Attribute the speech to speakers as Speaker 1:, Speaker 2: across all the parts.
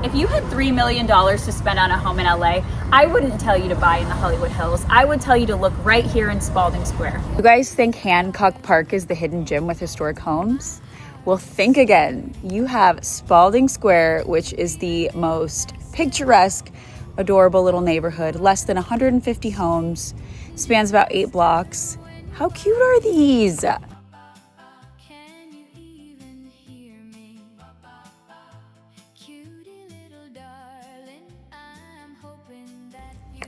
Speaker 1: If you had $3 million to spend on a home in LA, I wouldn't tell you to buy in the Hollywood Hills. I would tell you to look right here in Spaulding Square. You guys think Hancock Park is the hidden gem with historic homes? Well, think again. You have Spaulding Square, which is the most picturesque, adorable little neighborhood, less than 150 homes, spans about 8 blocks. How cute are these?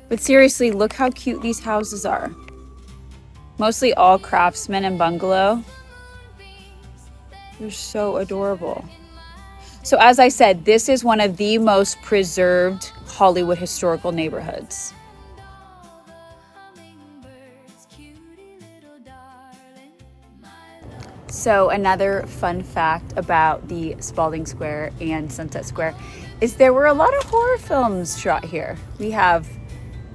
Speaker 1: But seriously, look how cute these houses are. Mostly all craftsman and bungalow. They're so adorable. So as I said, this is one of the most preserved Hollywood historical neighborhoods. So another fun fact about the Spaulding Square and Sunset Square is there were a lot of horror films shot here. We have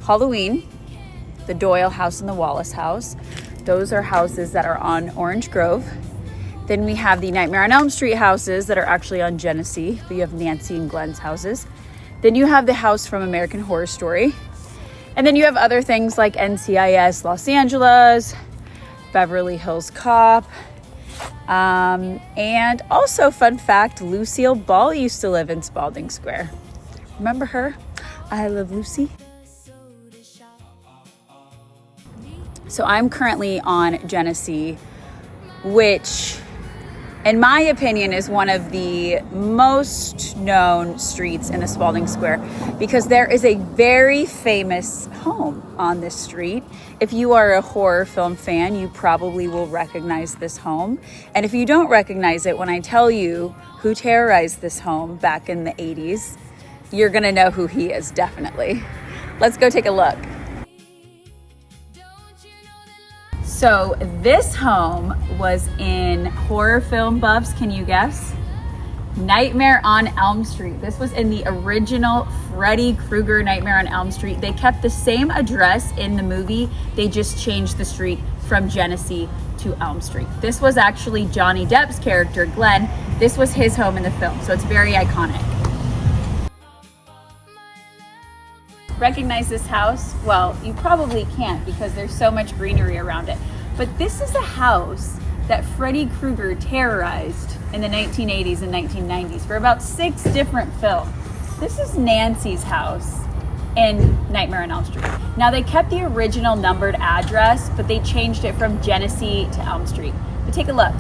Speaker 1: Halloween, the Doyle House and the Wallace House. Those are houses that are on Orange Grove. Then we have the Nightmare on Elm Street houses that are actually on Genesee. You have Nancy and Glenn's houses. Then you have the house from American Horror Story. And then you have other things like NCIS Los Angeles, Beverly Hills Cop. And also, fun fact, Lucille Ball used to live in Spaulding Square. Remember her? I Love Lucy. So I'm currently on Genesee, which in my opinion is one of the most known streets in the Spaulding Square because there is a very famous home on this street. If you are a horror film fan, you probably will recognize this home. And if you don't recognize it, when I tell you who terrorized this home back in the 80s, you're gonna know who he is, definitely. Let's go take a look. So this home was in horror film buffs, can you guess? Nightmare on Elm Street. This was in the original Freddy Kreuger Nightmare on Elm Street. They kept the same address in the movie. They just changed the street from Genesee to Elm Street. This was actually Johnny Depp's character, Glenn. This was his home in the film, so it's very iconic. Recognize this house? Well, you probably can't because there's so much greenery around it. But this is a house that Freddy Kreuger terrorized in the 1980s and 1990s for about 6 different films. This is Nancy's house in Nightmare on Elm Street. Now they kept the original numbered address, but they changed it from Genesee to Elm Street. But take a look.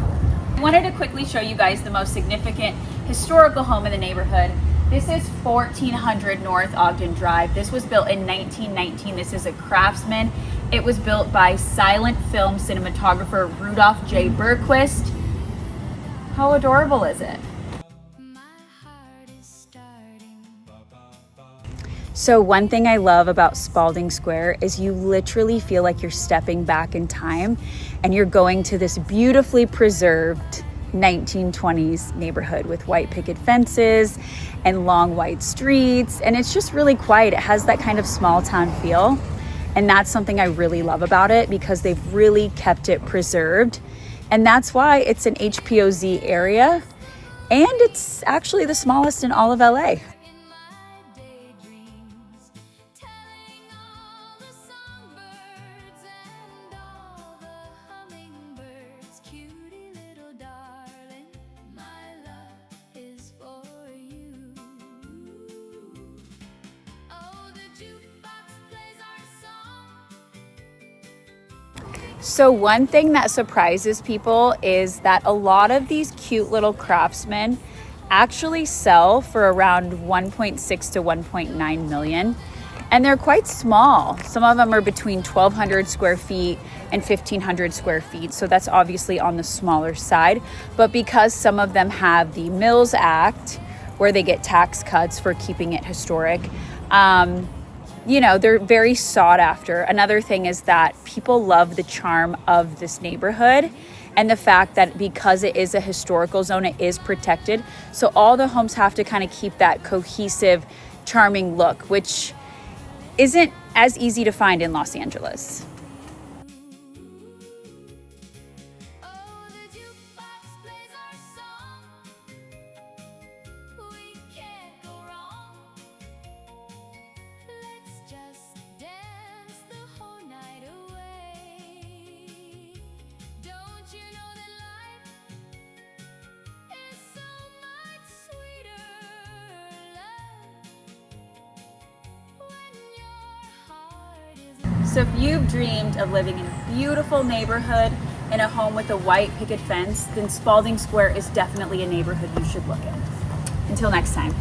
Speaker 1: I wanted to quickly show you guys the most significant historical home in the neighborhood. This is 1400 North Ogden Drive. This was built in 1919. This is a Craftsman. It was built by silent film cinematographer Rudolph J. Berquist. How adorable is it? So one thing I love about Spaulding Square is you literally feel like you're stepping back in time and you're going to this beautifully preserved 1920s neighborhood with white picket fences and long white streets, and it's just really quiet. It has that kind of small town feel, and that's something I really love about it because they've really kept it preserved, and that's why it's an HPOZ area, and it's actually the smallest in all of LA. So one thing that surprises people is that a lot of these cute little craftsmen actually sell for around 1.6 to 1.9 million. And they're quite small. Some of them are between 1,200 square feet and 1,500 square feet. So that's obviously on the smaller side. But because some of them have the Mills Act, where they get tax cuts for keeping it historic, you know, they're very sought after. Another thing is that people love the charm of this neighborhood and the fact that because it is a historical zone, it is protected. So all the homes have to kind of keep that cohesive, charming look, which isn't as easy to find in Los Angeles. So if you've dreamed of living in a beautiful neighborhood in a home with a white picket fence, then Spaulding Square is definitely a neighborhood you should look in. Until next time.